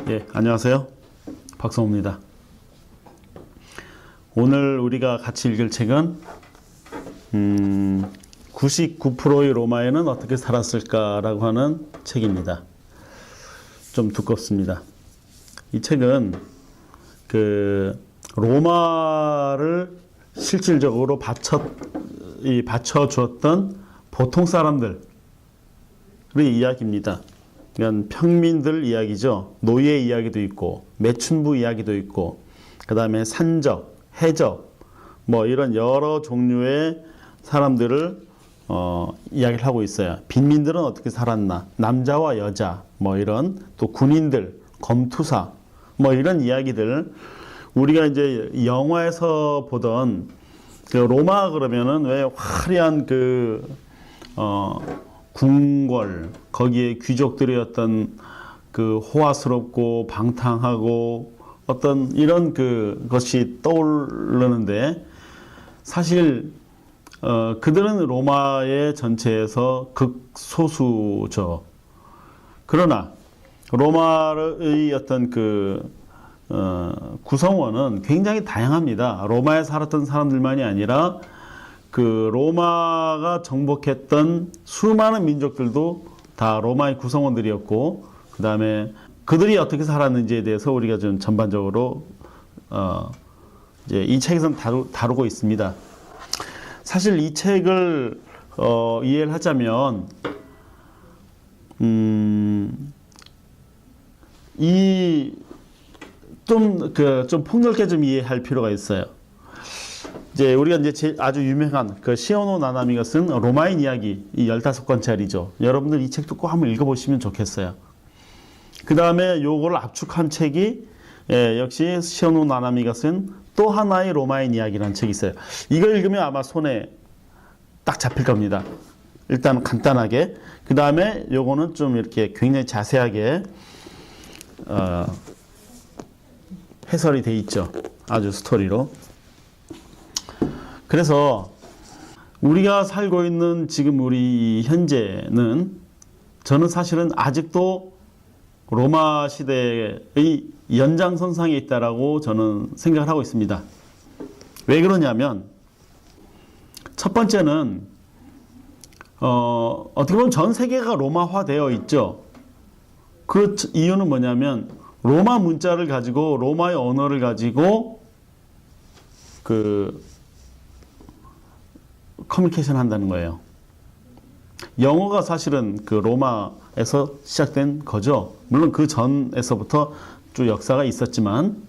예, 안녕하세요. 박성호입니다. 오늘 우리가 같이 읽을 책은 99%의 로마에는 어떻게 살았을까라고 하는 책입니다. 좀 두껍습니다. 이 책은 로마를 실질적으로 바쳐주었던 보통 사람들의 이야기입니다. 그러니까 평민들 이야기죠. 노예 이야기도 있고 매춘부 이야기도 있고 그 다음에 산적, 해적 뭐 이런 여러 종류의 사람들을 이야기를 하고 있어요. 빈민들은 어떻게 살았나, 남자와 여자 뭐 이런, 또 군인들, 검투사 뭐 이런 이야기들, 우리가 이제 영화에서 보던 로마 그러면은 왜 화려한 궁궐, 거기에 귀족들의 어떤 호화스럽고 방탕하고 어떤 이런 것이 떠오르는데, 사실 그들은 로마의 전체에서 극소수죠. 그러나 로마의 어떤 구성원은 굉장히 다양합니다. 로마에 살았던 사람들만이 아니라 로마가 정복했던 수많은 민족들도 다 로마의 구성원들이었고, 그 다음에 그들이 어떻게 살았는지에 대해서 우리가 좀 전반적으로 이제 이 책에서는 다루고 있습니다. 사실 이 책을 이해를 하자면 좀 폭넓게 좀 이해할 필요가 있어요. 이제 우리가 이제 아주 유명한 시오노 나나미가 쓴 로마인 이야기, 이 15권짜리죠. 여러분들 이 책도 꼭 한번 읽어보시면 좋겠어요. 그 다음에 요거를 압축한 책이 역시 시오노 나나미가 쓴 또 하나의 로마인 이야기라는 책이 있어요. 이걸 읽으면 아마 손에 딱 잡힐 겁니다. 일단 간단하게. 그 다음에 요거는 좀 이렇게 굉장히 자세하게 해설이 돼 있죠. 아주 스토리로. 그래서 우리가 살고 있는 지금 우리 현재는, 저는 사실은 아직도 로마 시대의 연장선상에 있다라고 저는 생각을 하고 있습니다. 왜 그러냐면, 첫 번째는 어떻게 보면 전 세계가 로마화되어 있죠. 그 이유는 뭐냐면, 로마 문자를 가지고, 로마의 언어를 가지고 커뮤니케이션 한다는 거예요. 영어가 사실은 로마에서 시작된 거죠. 물론 그 전에서부터 쭉 역사가 있었지만,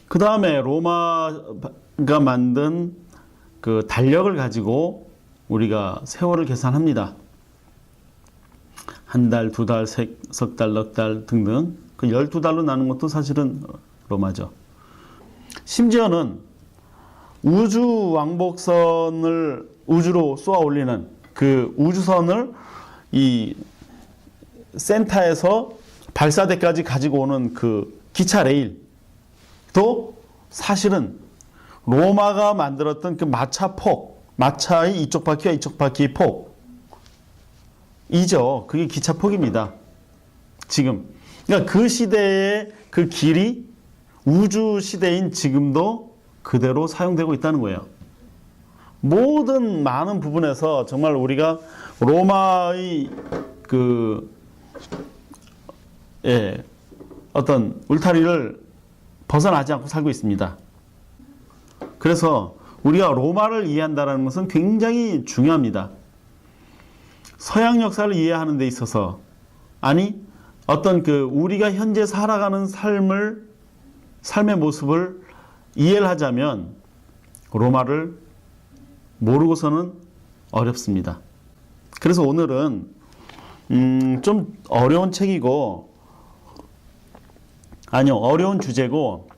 그 다음에 로마가 만든 달력을 가지고 우리가 세월을 계산합니다. 한 달, 두 달, 석 달, 넉 달 등등 12달로 나눈 것도 사실은 로마죠. 심지어는 우주 왕복선을 우주로 쏘아 올리는 우주선을 이 센터에서 발사대까지 가지고 오는 기차 레일도 사실은 로마가 만들었던 마차의 이쪽 바퀴와 이쪽 바퀴의 폭이죠. 그게 기차 폭입니다. 지금. 그러니까 그 시대의 길이 우주 시대인 지금도 그대로 사용되고 있다는 거예요. 모든 많은 부분에서 정말 우리가 로마의 어떤 울타리를 벗어나지 않고 살고 있습니다. 그래서 우리가 로마를 이해한다는 것은 굉장히 중요합니다. 서양 역사를 이해하는 데 있어서, 어떤 우리가 현재 살아가는 삶의 모습을 이해를 하자면 로마를 모르고서는 어렵습니다. 그래서 오늘은 좀 어려운 책이고, 어려운 주제고,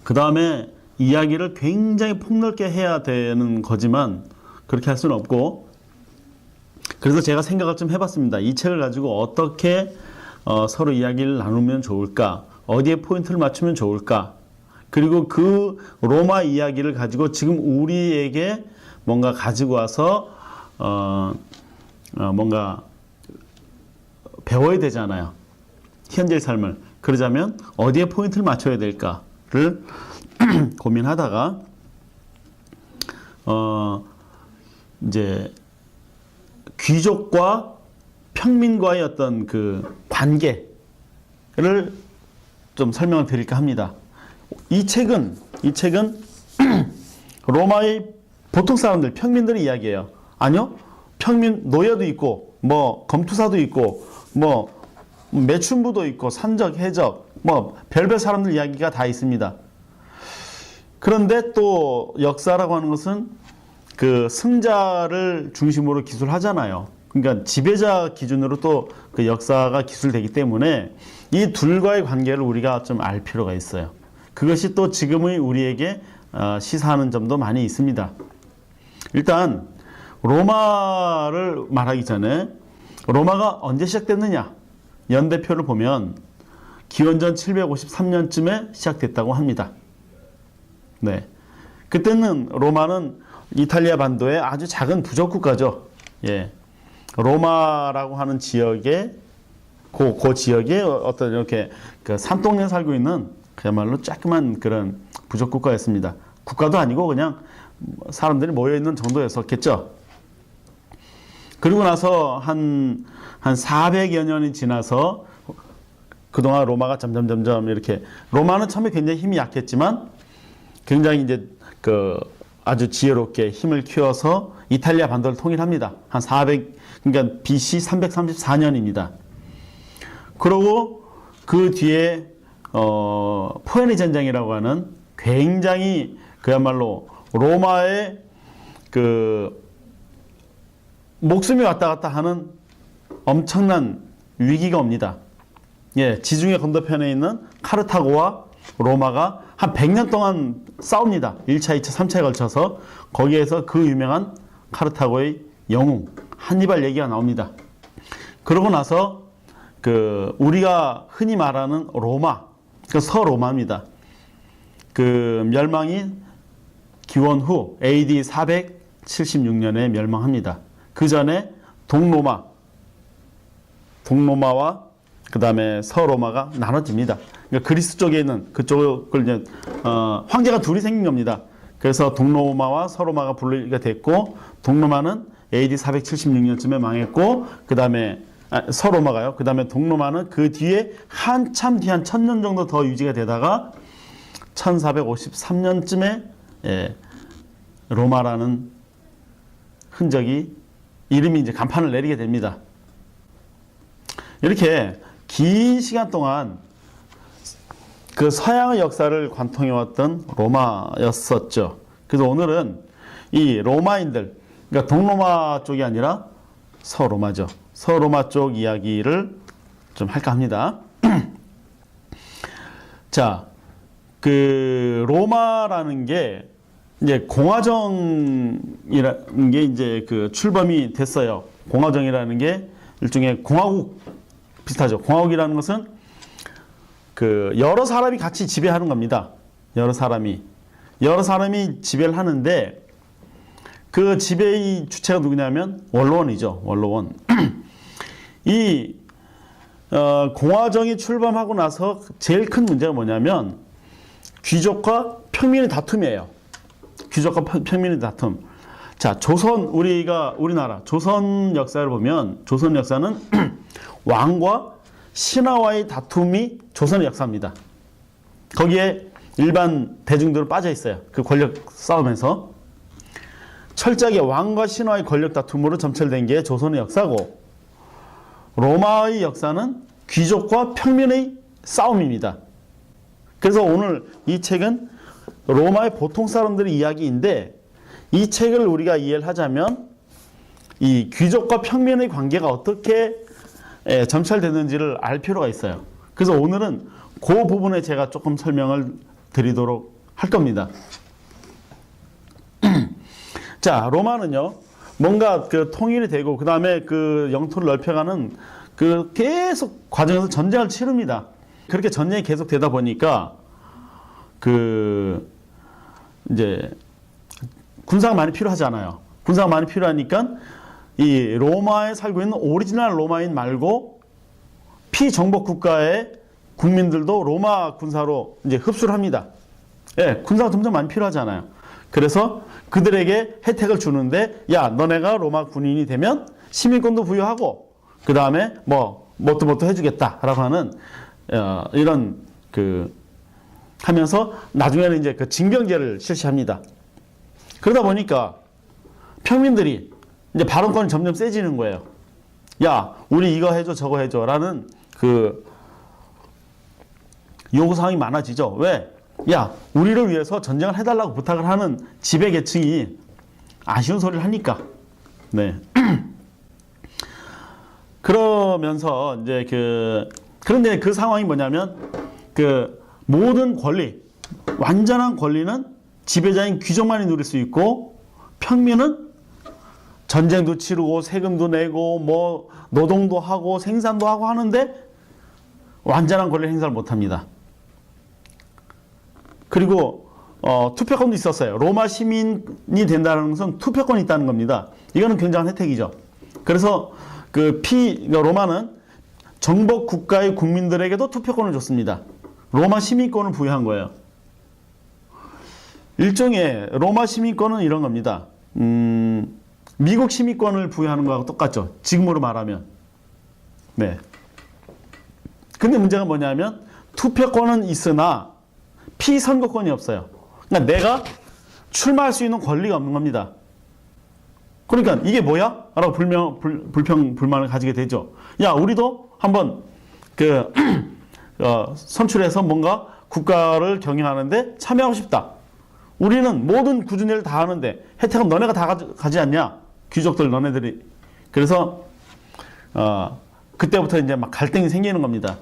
그 다음에 이야기를 굉장히 폭넓게 해야 되는 거지만 그렇게 할 수는 없고, 그래서 제가 생각을 좀 해봤습니다. 이 책을 가지고 어떻게 서로 이야기를 나누면 좋을까, 어디에 포인트를 맞추면 좋을까, 그리고 로마 이야기를 가지고 지금 우리에게 뭔가 가지고 와서 뭔가 배워야 되잖아요. 현재의 삶을. 그러자면 어디에 포인트를 맞춰야 될까를 고민하다가 이제 귀족과 평민과의 어떤 그 관계를 좀 설명을 드릴까 합니다. 이 책은 로마의 보통 사람들, 평민들의 이야기예요. 아니요, 평민 노예도 있고, 뭐 검투사도 있고, 뭐 매춘부도 있고, 산적, 해적, 뭐 별별 사람들 이야기가 다 있습니다. 그런데 또 역사라고 하는 것은 그 승자를 중심으로 기술하잖아요. 그러니까 지배자 기준으로 또 그 역사가 기술되기 때문에 이 둘과의 관계를 우리가 좀 알 필요가 있어요. 그것이 또 지금의 우리에게 시사하는 점도 많이 있습니다. 일단 로마를 말하기 전에 로마가 언제 시작됐느냐? 연대표를 보면 기원전 753년쯤에 시작됐다고 합니다. 네, 그때는 로마는 이탈리아 반도의 아주 작은 부족 국가죠. 예, 로마라고 하는 지역에 그 지역에 어떤 이렇게 그 산동네에 살고 있는 그야말로 조그만 그런 부족 국가였습니다. 국가도 아니고 그냥 사람들이 모여 있는 정도였었겠죠. 그리고 나서 한 400여 년이 지나서 그동안 로마가 점점 이렇게 로마는 처음에 굉장히 힘이 약했지만 굉장히 이제 그 아주 지혜롭게 힘을 키워서 이탈리아 반도를 통일합니다. 한 400, 그러니까 BC 334년입니다. 그러고 그 뒤에 포에니 전쟁이라고 하는 굉장히 그야말로 로마의 그 목숨이 왔다 갔다 하는 엄청난 위기가 옵니다. 예, 지중해 건너편에 있는 카르타고와 로마가 한 100년 동안 싸웁니다. 1차, 2차, 3차에 걸쳐서 거기에서 그 유명한 카르타고의 영웅 한니발 얘기가 나옵니다. 그러고 나서 그 우리가 흔히 말하는 로마, 그 서로마입니다. 그 멸망이 기원 후 AD 476년에 멸망합니다. 그 전에 동로마와 그 다음에 서로마가 나눠집니다. 그러니까 그리스 쪽에 있는 그쪽을 이제 황제가 둘이 생긴 겁니다. 그래서 동로마와 서로마가 분리가 됐고, 동로마는 AD 476년쯤에 망했고, 그 다음에 서로마가요. 그 다음에 동로마는 그 뒤에 한참 뒤 한 1000년 정도 더 유지가 되다가 1453년쯤에 로마라는 흔적이 이름이 이제 간판을 내리게 됩니다. 이렇게 긴 시간 동안 그 서양의 역사를 관통해왔던 로마였었죠. 그래서 오늘은 이 로마인들, 그러니까 동로마 쪽이 아니라 서로마죠. 서로마 쪽 이야기를 좀 할까 합니다. 자, 그 로마라는 게 이제 공화정이라는 게 이제 그 출범이 됐어요. 공화정이라는 게 일종의 공화국 비슷하죠. 공화국이라는 것은 그 여러 사람이 같이 지배하는 겁니다. 여러 사람이 지배를 하는데 그 지배의 주체가 누구냐면 원로원이죠. 원로원. 이 공화정이 출범하고 나서 제일 큰 문제가 뭐냐면 귀족과 평민의 다툼이에요. 귀족과 평민의 다툼. 자, 우리나라 조선 역사를 보면 조선 역사는 왕과 신하와의 다툼이 조선의 역사입니다. 거기에 일반 대중들은 빠져 있어요. 그 권력 싸움에서. 철저하게 왕과 신하의 권력 다툼으로 점철된 게 조선의 역사고, 로마의 역사는 귀족과 평민의 싸움입니다. 그래서 오늘 이 책은 로마의 보통 사람들의 이야기인데, 이 책을 우리가 이해를 하자면 이 귀족과 평민의 관계가 어떻게 점철되는지를 알 필요가 있어요. 그래서 오늘은 그 부분에 제가 조금 설명을 드리도록 할 겁니다. 자, 로마는요, 뭔가 그 통일이 되고, 그 다음에 그 영토를 넓혀가는 그 계속 과정에서 전쟁을 치릅니다. 그렇게 전쟁이 계속 되다 보니까 이제 군사가 많이 필요하잖아요. 군사가 많이 필요하니까 이 로마에 살고 있는 오리지널 로마인 말고 피정복 국가의 국민들도 로마 군사로 이제 흡수를 합니다. 예, 군사가 점점 많이 필요하잖아요. 그래서 그들에게 혜택을 주는데, 야, 너네가 로마 군인이 되면 시민권도 부여하고, 그 다음에 뭣도 해주겠다라고 하는, 이런, 하면서 나중에는 이제 그 징병제를 실시합니다. 그러다 보니까 평민들이 이제 발언권이 점점 세지는 거예요. 야, 우리 이거 해줘, 저거 해줘. 라는 요구사항이 많아지죠. 왜? 야, 우리를 위해서 전쟁을 해달라고 부탁을 하는 지배계층이 아쉬운 소리를 하니까. 네. 그러면서 이제 그런데 그 상황이 뭐냐면 모든 권리, 완전한 권리는 지배자인 귀족만이 누릴 수 있고 평민은 전쟁도 치르고 세금도 내고 노동도 하고 생산도 하고 하는데 완전한 권리를 행사를 못합니다. 그리고 투표권도 있었어요. 로마 시민이 된다는 것은 투표권이 있다는 겁니다. 이거는 굉장한 혜택이죠. 그래서 로마는 정복 국가의 국민들에게도 투표권을 줬습니다. 로마 시민권을 부여한 거예요. 일종의 로마 시민권은 이런 겁니다. 미국 시민권을 부여하는 거하고 똑같죠. 지금으로 말하면. 네. 근데 문제가 뭐냐면 투표권은 있으나 피선거권이 없어요. 그러니까 내가 출마할 수 있는 권리가 없는 겁니다. 그러니까 이게 뭐야? 라고 불만을 가지게 되죠. 야, 우리도 한번 선출해서 뭔가 국가를 경영하는데 참여하고 싶다. 우리는 모든 굳은 일을 다 하는데 혜택은 너네가 다 가지 않냐? 귀족들 너네들이. 그래서 그때부터 이제 막 갈등이 생기는 겁니다.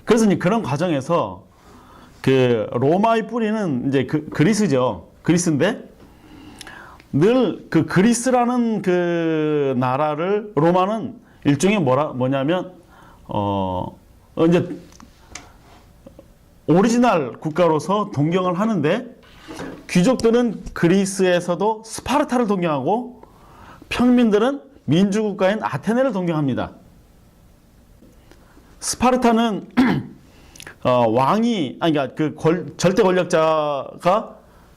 그래서 이제 그런 과정에서 로마의 뿌리는 이제 그리스죠. 그리스인데 늘 그리스라는 나라를 로마는 일종의 뭐냐면 이제 오리지널 국가로서 동경을 하는데 귀족들은 그리스에서도 스파르타를 동경하고 평민들은 민주국가인 아테네를 동경합니다. 스파르타는 절대 권력자가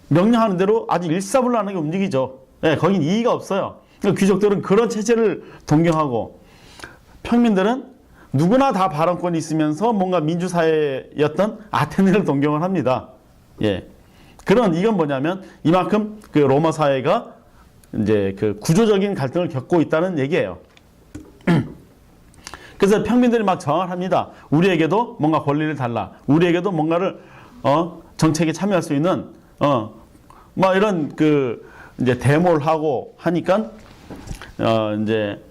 명령하는 대로 아주 일사불란하게 움직이죠. 네, 거긴 이의가 없어요. 그러니까 귀족들은 그런 체제를 동경하고 평민들은 누구나 다 발언권이 있으면서 뭔가 민주사회였던 아테네를 동경을 합니다. 예. 이건 뭐냐면 이만큼 로마 사회가 이제 구조적인 갈등을 겪고 있다는 얘기예요. 그래서 평민들이 막 저항을 합니다. 우리에게도 뭔가 권리를 달라. 우리에게도 뭔가를 정책에 참여할 수 있는 이런 이제 데모를 하고 하니까 이제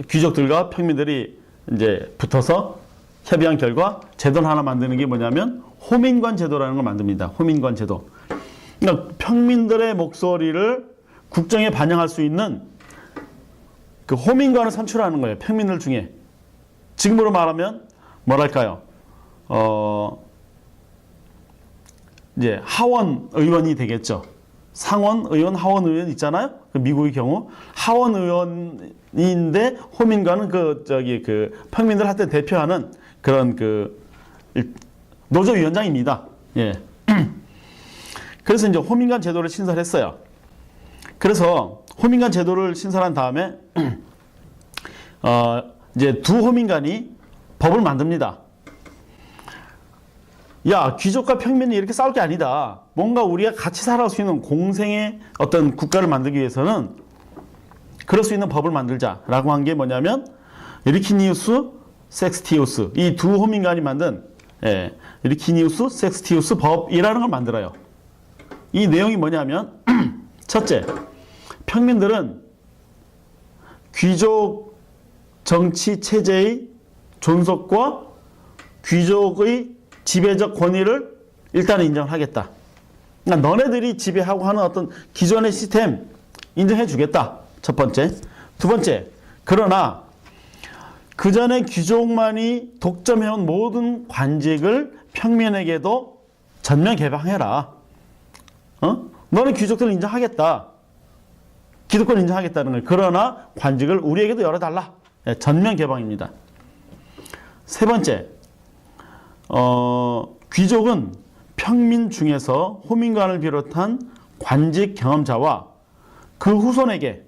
귀족들과 평민들이 이제 붙어서 협의한 결과 제도를 하나 만드는 게 뭐냐면 호민관 제도라는 걸 만듭니다. 호민관 제도. 그러니까 평민들의 목소리를 국정에 반영할 수 있는 호민관을 선출하는 거예요. 평민들 중에. 지금으로 말하면 뭐랄까요? 이제 하원 의원이 되겠죠. 상원 의원, 하원 의원 있잖아요. 미국의 경우 하원 의원인데 호민관은 평민들 한테 대표하는 그런 노조위원장입니다. 예. 그래서 이제 호민관 제도를 신설했어요. 그래서 호민관 제도를 신설한 다음에 이제 두 호민관이 법을 만듭니다. 야, 귀족과 평민이 이렇게 싸울 게 아니다. 뭔가 우리가 같이 살아갈 수 있는 공생의 어떤 국가를 만들기 위해서는 그럴 수 있는 법을 만들자라고 한 게 뭐냐면 리키니우스, 섹스티우스 이 두 호민관이 만든 리키니우스, 섹스티우스 법이라는 걸 만들어요. 이 내용이 뭐냐면 첫째, 평민들은 귀족 정치 체제의 존속과 귀족의 지배적 권위를 일단 인정하겠다. 그러니까 너네들이 지배하고 하는 어떤 기존의 시스템 인정해 주겠다. 첫 번째. 두 번째, 그러나 그 전에 귀족만이 독점해온 모든 관직을 평민에게도 전면 개방해라. 너는 귀족들을 인정하겠다. 기득권 인정하겠다는 거예요. 그러나 관직을 우리에게도 열어달라. 전면 개방입니다. 세 번째, 귀족은 평민 중에서 호민관을 비롯한 관직 경험자와 그 후손에게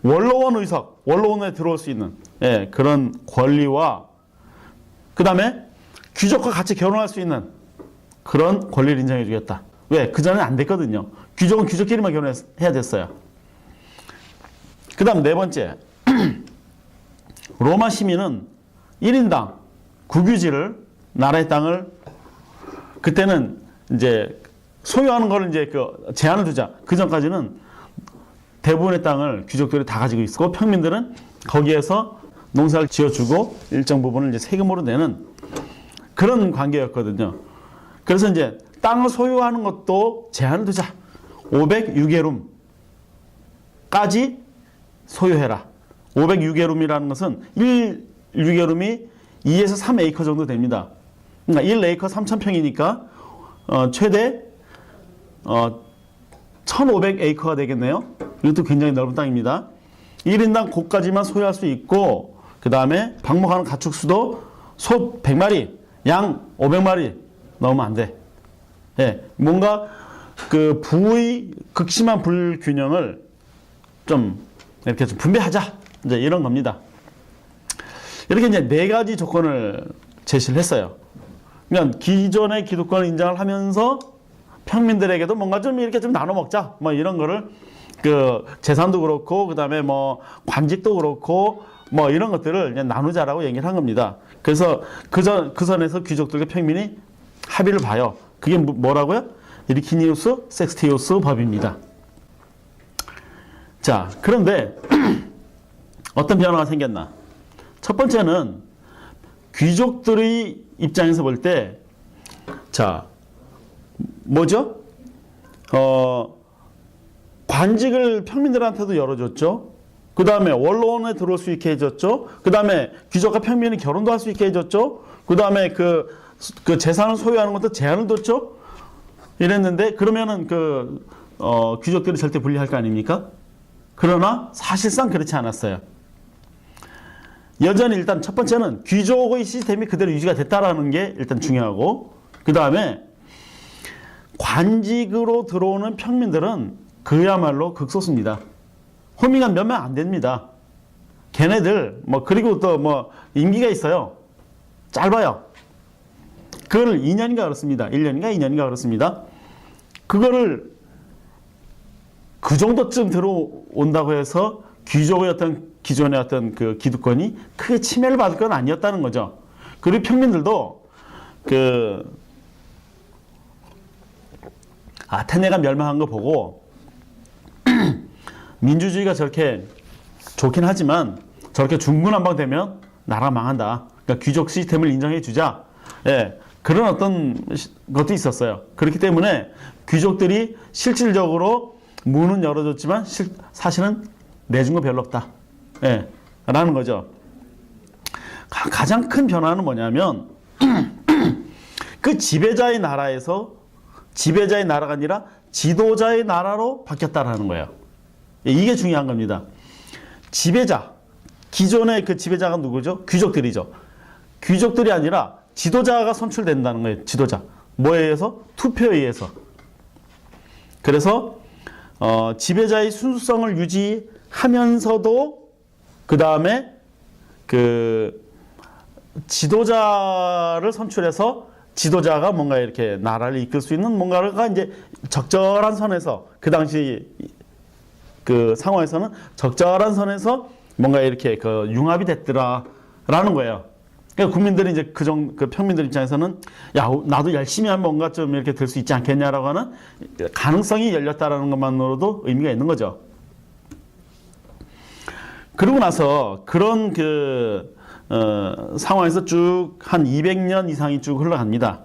원로원 의석, 원로원에 들어올 수 있는 그런 권리와 그 다음에 귀족과 같이 결혼할 수 있는 그런 권리를 인정해 주겠다. 왜? 그전에는 안 됐거든요. 귀족은 귀족끼리만 결혼해야 됐어요. 그 다음 네 번째, 로마 시민은 1인당 국유지를, 나라의 땅을 그때는 이제 소유하는 거를 이제 그 제한을 두자. 그 전까지는 대부분의 땅을 귀족들이 다 가지고 있고 평민들은 거기에서 농사를 지어주고 일정 부분을 이제 세금으로 내는 그런 관계였거든요. 그래서 이제 땅을 소유하는 것도 제한을 두자. 506예룸까지 소유해라. 506예룸이라는 것은 1유게룸이 2에서 3에이커 정도 됩니다. 그러니까 1에이커 3,000평이니까 최대 1,500에이커가 되겠네요. 이것도 굉장히 넓은 땅입니다. 1인당 고까지만 소유할 수 있고 그 다음에 방목하는 가축수도 소 100마리, 양 500마리 넘으면 안 돼. 예, 뭔가 그 부의 극심한 불균형을 좀 이렇게 좀 분배하자. 이제 이런 겁니다. 이렇게 이제 네 가지 조건을 제시를 했어요. 그러니까 기존의 기득권을 인정을 하면서 평민들에게도 뭔가 좀 이렇게 좀 나눠 먹자. 뭐 이런 거를 그 재산도 그렇고 그다음에 뭐 관직도 그렇고 뭐 이런 것들을 그냥 나누자라고 얘기를 한 겁니다. 그래서 그 선에서 귀족들과 평민이 합의를 봐요. 그게 뭐라고요? 리키니우스 섹스티우스 법입니다. 자, 그런데 어떤 변화가 생겼나? 첫 번째는 귀족들의 입장에서 볼 때, 자, 뭐죠? 관직을 평민들한테도 열어줬죠. 그 다음에 원로원에 들어올 수 있게 해줬죠. 그 다음에 귀족과 평민이 결혼도 할 수 있게 해줬죠. 그 다음에 그 재산을 소유하는 것도 제한을 뒀죠. 이랬는데, 그러면은 귀족들이 절대 불리할 거 아닙니까? 그러나 사실상 그렇지 않았어요. 여전히 일단 첫 번째는 귀족의 시스템이 그대로 유지가 됐다라는 게 일단 중요하고, 그 다음에 관직으로 들어오는 평민들은 그야말로 극소수입니다. 호민관 몇 명 안 됩니다. 걔네들 그리고 또 임기가 있어요. 짧아요. 그걸 2년인가 그렇습니다. 1년인가 2년인가 그렇습니다. 그거를 그 정도쯤 들어온다고 해서 귀족의 기존의 그 기득권이 크게 침해를 받을 건 아니었다는 거죠. 그리고 평민들도 아테네가 멸망한 거 보고 민주주의가 저렇게 좋긴 하지만 저렇게 중구난방되면 나라가 망한다. 그러니까 귀족 시스템을 인정해 주자. 예, 그런 어떤 것도 있었어요. 그렇기 때문에 귀족들이 실질적으로 문은 열어줬지만 사실은 내준 거 별로 없다. 예, 라는 거죠. 가장 큰 변화는 뭐냐면 그 지배자의 나라에서 지배자의 나라가 아니라 지도자의 나라로 바뀌었다라는 거예요. 이게 중요한 겁니다. 지배자, 기존의 그 지배자가 누구죠? 귀족들이죠. 귀족들이 아니라 지도자가 선출된다는 거예요. 지도자. 뭐에 의해서? 투표에 의해서. 그래서 지배자의 순수성을 유지하면서도 그 다음에 그 지도자를 선출해서 지도자가 뭔가 이렇게 나라를 이끌 수 있는 뭔가가 이제 적절한 선에서 그 당시 그 상황에서는 적절한 선에서 뭔가 이렇게 융합이 됐더라라는 거예요. 그러니까 국민들이 이제 그 평민들 입장에서는 야, 나도 열심히 하면 뭔가 좀 이렇게 될 수 있지 않겠냐라고 하는 가능성이 열렸다라는 것만으로도 의미가 있는 거죠. 그러고 나서 그런 상황에서 쭉 한 200년 이상이 쭉 흘러갑니다.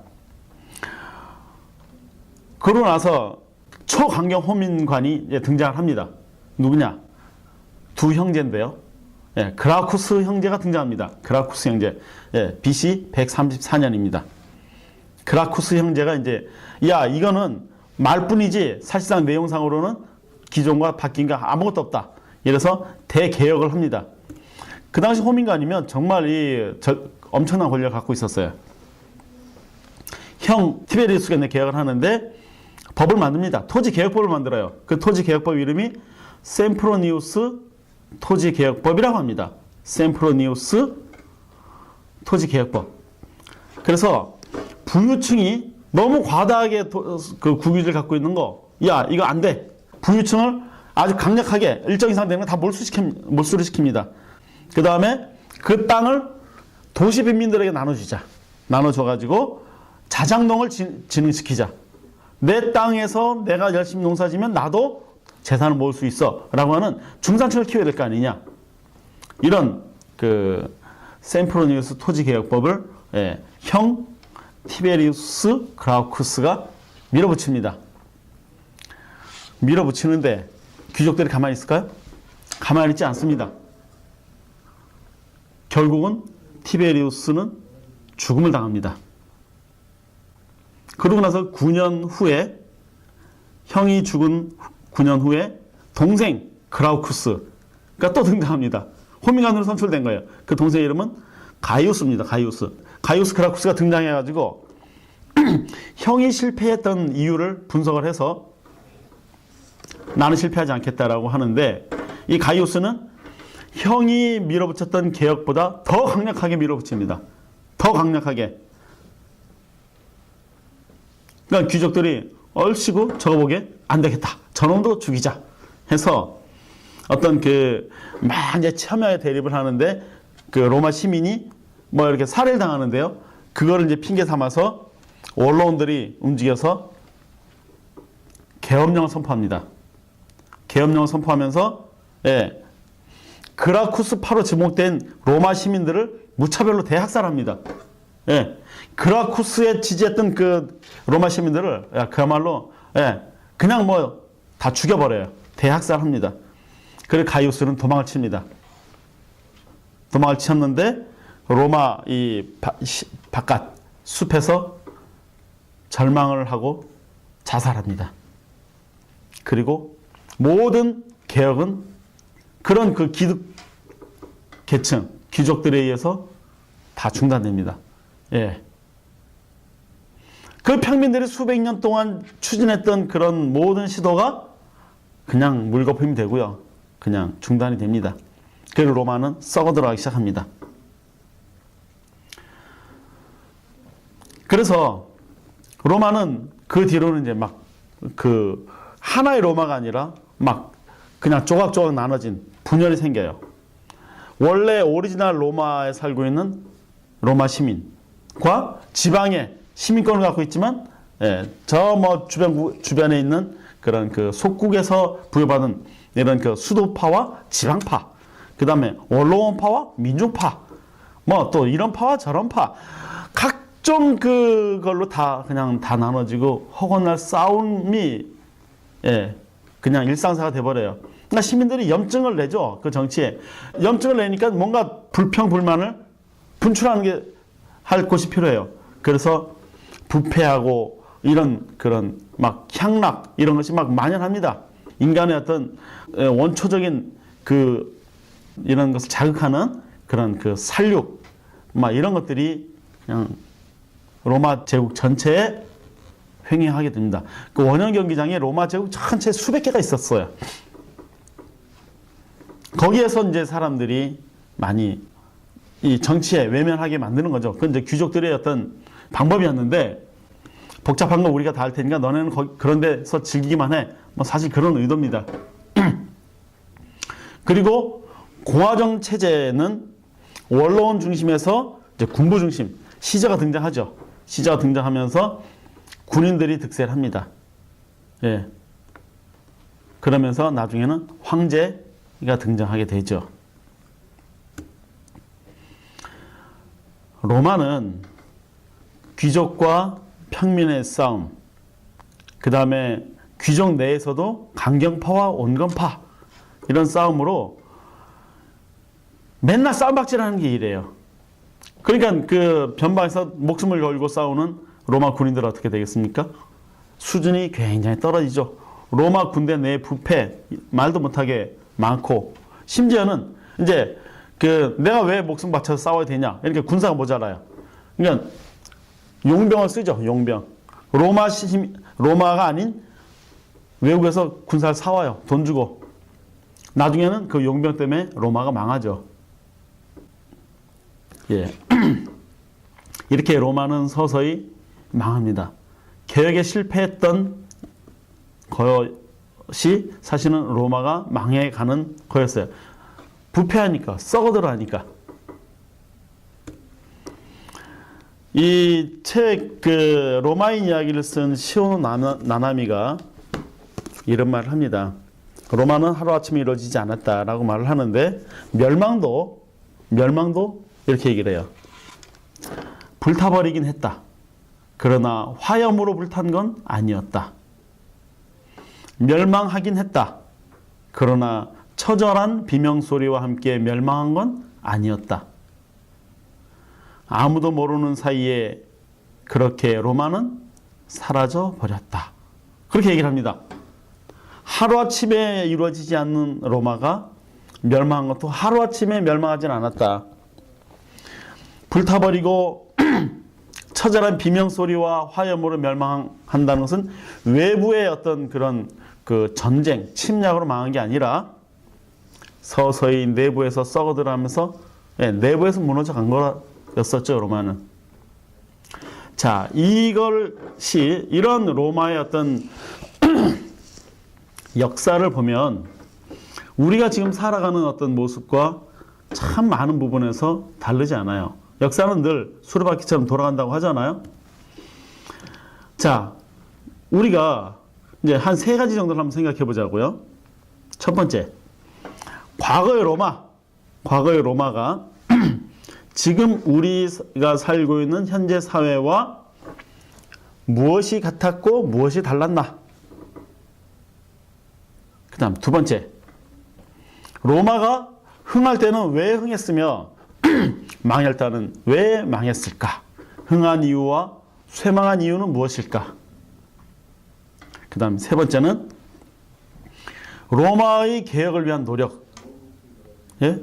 그러고 나서 초강경 호민관이 등장을 합니다. 누구냐? 두 형제인데요. 예, 그라쿠스 형제가 등장합니다. 그라쿠스 형제. 예, BC 134년입니다. 그라쿠스 형제가 이제 이거는 말뿐이지 사실상 내용상으로는 기존과 바뀐 게 아무것도 없다. 이래서 대개혁을 합니다. 그 당시 호민관이면 정말 엄청난 권력을 갖고 있었어요. 형 티베리우스가 이제 개혁을 하는데 법을 만듭니다. 토지개혁법을 만들어요. 그 토지개혁법 이름이 셈프로니우스 토지개혁법이라고 합니다. 셈프로니우스 토지개혁법. 그래서 부유층이 너무 과다하게 그 국유지를 갖고 있는 거, 야 이거 안 돼. 부유층을 아주 강력하게 일정 이상 되는 거 다 몰수를 시킵니다. 그 다음에 그 땅을 도시 빈민들에게 나눠주자. 나눠줘가지고 자장농을 진흥시키자. 내 땅에서 내가 열심히 농사지면 나도 재산을 모을 수 있어 라고 하는 중산층을 키워야 될 거 아니냐. 이런 그 셈프로니우스 토지개혁법을 형 티베리우스 그라우쿠스가 밀어붙입니다. 밀어붙이는데 귀족들이 가만히 있을까요? 가만히 있지 않습니다. 결국은 티베리우스는 죽음을 당합니다. 그러고 나서 9년 후에, 형이 죽은 9년 후에 동생 그라우쿠스가 또 등장합니다. 호민관으로 선출된 거예요. 그 동생의 이름은 가이우스입니다. 가이우스 그라우쿠스가 등장해가지고 형이 실패했던 이유를 분석을 해서 나는 실패하지 않겠다라고 하는데, 이 가이우스는 형이 밀어붙였던 개혁보다 더 강력하게 밀어붙입니다. 더 강력하게. 그러니까 귀족들이 얼씨구 저거 보게 안 되겠다. 저놈도 죽이자 해서 어떤 막 이제 첨예하게 대립을 하는데, 그 로마 시민이 뭐 이렇게 살해를 당하는데요. 그거를 이제 핑계 삼아서 원로원들이 움직여서 계엄령을 선포합니다. 계엄령을 선포하면서 그라쿠스파로 지목된 로마 시민들을 무차별로 대학살합니다. 그라쿠스에 지지했던 그 로마 시민들을 그야말로 그냥 뭐 다 죽여버려요. 대학살합니다. 그래서 가이우스는 도망을 칩니다. 도망을 쳤는데 로마 바깥 숲에서 절망을 하고 자살합니다. 그리고 모든 개혁은 그런 그 기득 계층, 귀족들에 의해서 다 중단됩니다. 그 평민들이 수백 년 동안 추진했던 그런 모든 시도가 그냥 물거품이 되고요. 그냥 중단이 됩니다. 그리고 로마는 썩어 들어가기 시작합니다. 그래서 로마는 그 뒤로는 이제 막 그 하나의 로마가 아니라 막 그냥 조각조각 나눠진 분열이 생겨요. 원래 오리지널 로마에 살고 있는 로마 시민과 지방의 시민권을 갖고 있지만 저 뭐 주변에 있는 그런 그 속국에서 부여받은 이런 그 수도파와 지방파, 그 다음에 원로원파와 민중파, 뭐 또 이런 파와 저런 파, 각종 그걸로 다 그냥 다 나눠지고 허건날 싸움이 그냥 일상사가 돼버려요. 그러니까 시민들이 염증을 내죠. 그 정치에 염증을 내니까 뭔가 불평 불만을 분출하는 게 할 곳이 필요해요. 그래서 부패하고 이런 그런 막 향락 이런 것이 막 만연합니다. 인간의 어떤 원초적인 그 이런 것을 자극하는 그런 그 살육 막 이런 것들이 그냥 로마 제국 전체에 횡행하게 됩니다. 그 원형 경기장에 로마 제국 전체 수백 개가 있었어요. 거기에서 이제 사람들이 많이 이 정치에 외면하게 만드는 거죠. 그건 이제 귀족들의 어떤 방법이었는데, 복잡한 거 우리가 다 할 테니까 너네는 그런 데서 즐기기만 해. 뭐 사실 그런 의도입니다. 그리고 공화정 체제는 원로원 중심에서 이제 군부 중심, 시저가 등장하죠. 시저가 등장하면서 군인들이 득세를 합니다. 그러면서 나중에는 황제가 등장하게 되죠. 로마는 귀족과 평민의 싸움, 그 다음에 귀족 내에서도 강경파와 온건파 이런 싸움으로 맨날 싸움박질하는 게 이래요. 그러니까 그 변방에서 목숨을 걸고 싸우는 로마 군인들은 어떻게 되겠습니까? 수준이 굉장히 떨어지죠. 로마 군대 내 부패 말도 못하게 많고, 심지어는 이제 내가 왜 목숨 바쳐서 싸워야 되냐? 이렇게 군사가 모자라요. 그러니까 용병을 쓰죠. 용병. 로마가 아닌 외국에서 군사를 사와요. 돈 주고. 나중에는 그 용병 때문에 로마가 망하죠. 예. 이렇게 로마는 서서히 망합니다. 개혁에 실패했던 것이 사실은 로마가 망해가는 거였어요. 부패하니까, 썩어들어가니까. 이 책, 로마인 이야기를 쓴 시오노 나나미가 이런 말을 합니다. 로마는 하루아침에 이루어지지 않았다라고 말을 하는데, 멸망도 이렇게 얘기를 해요. 불타버리긴 했다. 그러나 화염으로 불탄 건 아니었다. 멸망하긴 했다. 그러나 처절한 비명소리와 함께 멸망한 건 아니었다. 아무도 모르는 사이에 그렇게 로마는 사라져 버렸다. 그렇게 얘기를 합니다. 하루아침에 이루어지지 않는 로마가 멸망한 것도 하루아침에 멸망하진 않았다. 불타버리고 처절한 비명소리와 화염으로 멸망한다는 것은 외부의 어떤 그런 전쟁, 침략으로 망한 게 아니라 서서히 내부에서 썩어들어가면서 내부에서 무너져 간 거였었죠, 로마는. 자, 이것이 이런 로마의 어떤 역사를 보면 우리가 지금 살아가는 어떤 모습과 참 많은 부분에서 다르지 않아요. 역사는 늘 수레바퀴처럼 돌아간다고 하잖아요. 자, 우리가 이제 한 세 가지 정도를 한번 생각해 보자고요. 첫 번째, 과거의 로마가 지금 우리가 살고 있는 현재 사회와 무엇이 같았고 무엇이 달랐나? 그 다음 두 번째, 로마가 흥할 때는 왜 흥했으며 망할 때는 왜 망했을까? 흥한 이유와 쇠망한 이유는 무엇일까? 그 다음 세 번째는 로마의 개혁을 위한 노력. 예?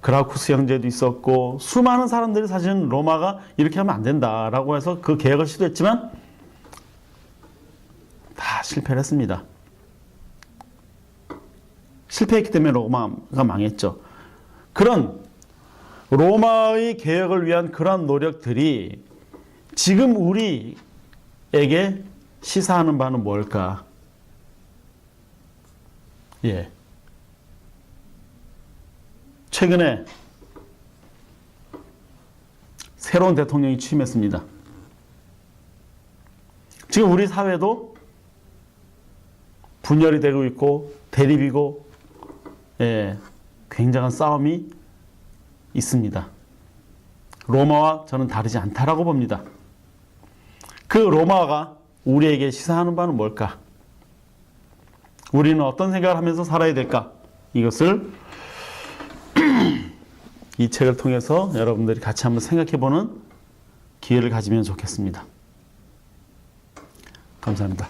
그라쿠스 형제도 있었고 수많은 사람들이 사실은 로마가 이렇게 하면 안 된다라고 해서 그 개혁을 시도했지만 다 실패를 했습니다. 실패했기 때문에 로마가 망했죠. 그런 로마의 개혁을 위한 그런 노력들이 지금 우리에게 시사하는 바는 뭘까? 예. 최근에 새로운 대통령이 취임했습니다. 지금 우리 사회도 분열이 되고 있고 대립이고 굉장한 싸움이 있습니다. 로마와 저는 다르지 않다라고 봅니다. 그 로마가 우리에게 시사하는 바는 뭘까? 우리는 어떤 생각을 하면서 살아야 될까? 이것을 이 책을 통해서 여러분들이 같이 한번 생각해보는 기회를 가지면 좋겠습니다. 감사합니다.